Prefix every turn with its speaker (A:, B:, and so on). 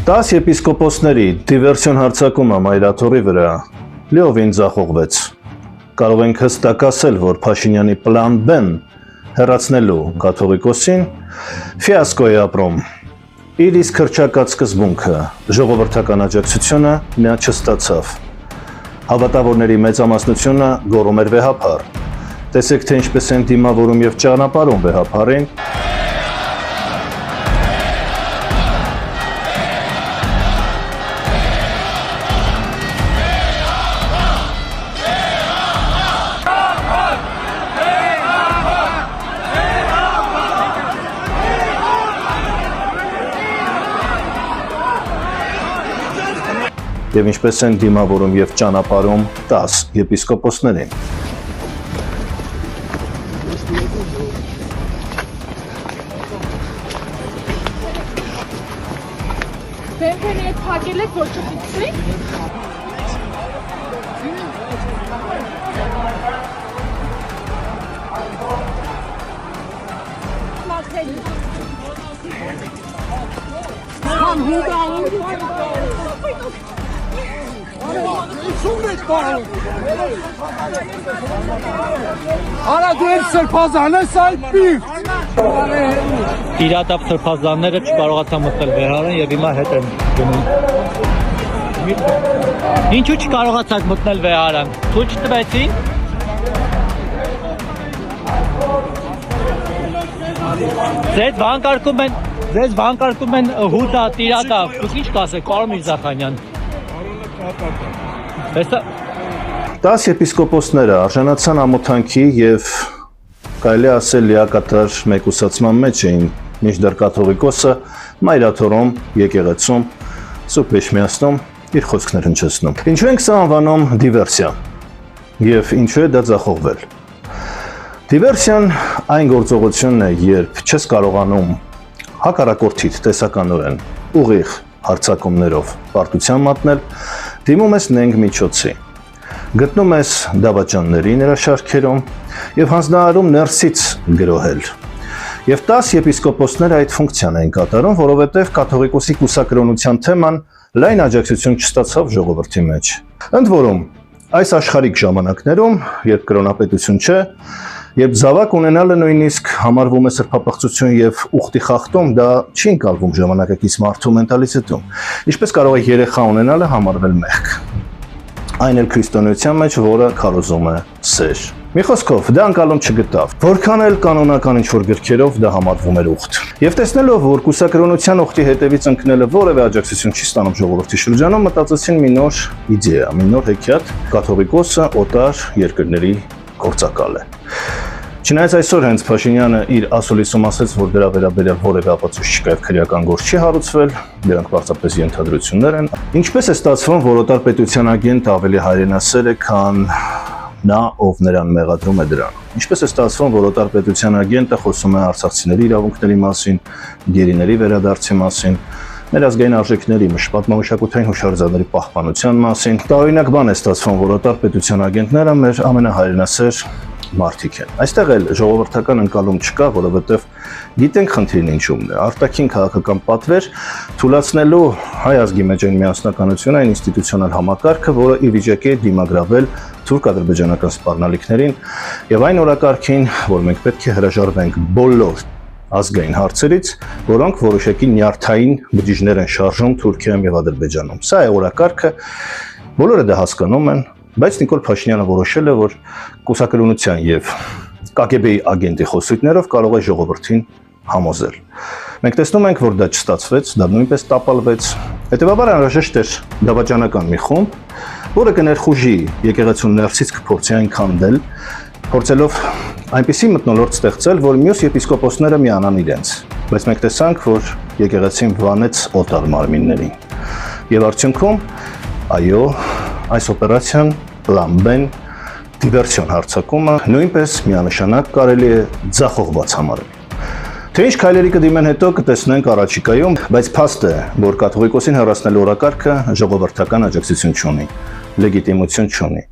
A: 10 եպիսկոպոսների դիվերսիոն հարձակումը Մայրաթորի վրա լիովին ձախողվեց։ Կարող ենք հստակ ասել, որ Փաշինյանի պլան B-ն հեռացնելու կաթողիկոսին ֆիասկո է ապրում։ Իր իսկ հռչակած սկզբունքը, ժողովրդական աջակցությունը նա չստացավ։ Հավատավորների մեծամասնությունը գոռում էր վեհափառ։ Տեսեք, թե ինչպես են դիմավորում եւ ճանապարհում վեհափառին։ Եվ ինչպես են դիմավորում եւ ճանապարհում 10 եպիսկոպոսներին։
B: Բենքերի հետ փակել եք, որ չփիքսվի։
C: Արա դու եք սրբազան ես այդ պիղ։
D: Իրատապ սրբազանները չկարողացան մտնել վեհարան եւ հիմա հետ են գնում։ Ինչու չկարողացաք մտնել վեհարան։ Թույլ չտվեցին։ Ձեզ վանկարկում են հուդա, տիրատապ։ Դուք ինչ կասեք, պարոն Միրզախանյան։
A: 10 եպիսկոպոսները արժանացան ամոթանքի եւ կարելի ասել լիակատար մեկուսացման մեջ էին, մինչդեռ կաթողիկոսը Մայրաթորում, եկեղեցում, Սուրբ Էջմիածնում իր խոսքներ հնչեցնում։ Ինչու ենք սա անվանում դիվերսիա եւ ինչու է դա ձախողվել։ Դիվերսիան այն գործողությունն է, երբ չես կարողանում հակառակորդիդ տեսականորեն ուղիղ հարձակումներով պարտության մատնել, դիմում ես նենգ միջոցի, գտնում ես դավաճանների նրա շարքերում եւ հանձնարարում ներսից գրոհել։ Եվ 10 եպիսկոպոսները այդ ֆունկցիան էին կատարում, որովհետեւ կաթողիկոսի կուսակրոնության թեման լայն աջակցություն չստացավ ժողովրդի մեջ։ Ընդ որում, այս աշխարհիկ ժամանակներում, երբ կրոնապետություն չէ, երբ զավակ ունենալը նույնիսկ համարվում է սրբապղծություն եւ ուխտի խախտում, դա չի ընկալվում ժամանակակից մարդու մենտալիտետում։ Ինչպես կարող է երեխա ունենալը համարվել մեղք։ Այն էլ քրիստոնեության մեջ, որը քարոզում է սեր։ Մի խոսքով, դա ընկալում չգտավ։ Որքան էլ կանոնական ինչ-որ գրքերով դա համարվում էր ուխտ։ Եվ տեսնելով, որ կուսակրոնության ուխտի հետևից ընկնելը որևէ աջակցություն չի ստանում ժողովրդի շրջանում, մտածեցին մի նոր իդեա, մի նոր հեքիաթ՝ կաթողիկոսը օտար երկրների գործակալ է։ Չնայած այսօր հենց Փաշինյանը իր ասուլիսում ասաց, որ դրա վերաբերյալ որևէ ապացույց չկա եւ քրեական գործ չի հարուցվել, դրանք պարզապես ենթադրություններ են։ Ինչպես է ստացվում, որ օտար պետության ագենտ ավելի հայրենասեր է, քան նա, ով նրան մեղադրում է դրան։ Ինչպես է ստացվում, որ օտար պետության ագենտը խոսում է արցախցիների իրավունքների մասին, գերիների վերադարձի մասին, մեր ազգային արժեքների, պատմամշակութային հուշարձանների պահպանության մասին։ Տարօրինակ բան է ստացվում, որ օտար պետության ագենտները մեր ամենահայրենասեր մարդիկ են։ Այստեղ էլ ժողովրդական ընկալում չկա, որովհետև գիտենք խնդիրն ինչումն է։ Արտաքին քաղաքական պատվեր թույլատնելու հայ ազգի մեջ այն միասնականությունը, այն ինստիտուցիոնալ համակարգը, որը ի վիճակի է դիմագրավել թուրք-ադրբեջանական սպառնալիքներին եւ այն օրակարգին, որ մենք պետք է հրաժարվենք բոլոր ազգային հարցերից, որոնք որոշակի նյարդային բջիջներ են շարժում Թուրքիայում եւ Ադրբեջանում։ Սա է օրակարգը, բոլորը դա հասկանում են, բայց Նիկոլ Փաշինյանը որոշել է, որ կուսակրոնության եւ ԿԳԲ-ի ագենտի խոսույթներով կարող է ժողովրդին համոզել։ Մենք տեսնում ենք, որ դա չստացվեց, դա նույնպես տապալվեց։ Հետևաբար անհրաժեշտ էր դավաճանական մի խումբ, որը կներխուժի եկեղեցուն ներսից կփորձի այն քանդել, փորձելով այնպիսի մթնոլորտ ստեղծել, որ մյուս եպիսկոպոսները միանան իրենց։ Բայց մենք տեսանք, որ եկեղեցին վանեց օտար մարմիններին։ Եվ արդյունքում, այո, այս օպերացիան պլան B-ն դիվերսիոն հարձակումը նույնպես միանշանակ կարելի է ձախողված համարել։ Թե ինչ քայլերի կդիմեն հետո կտեսնենք առաջիկայում, բայց փաստ է, որ կաթողիկոսին հեռացնելու օրակարգը ժողովրդական աջակցություն չունի, լեգիտիմություն չունի։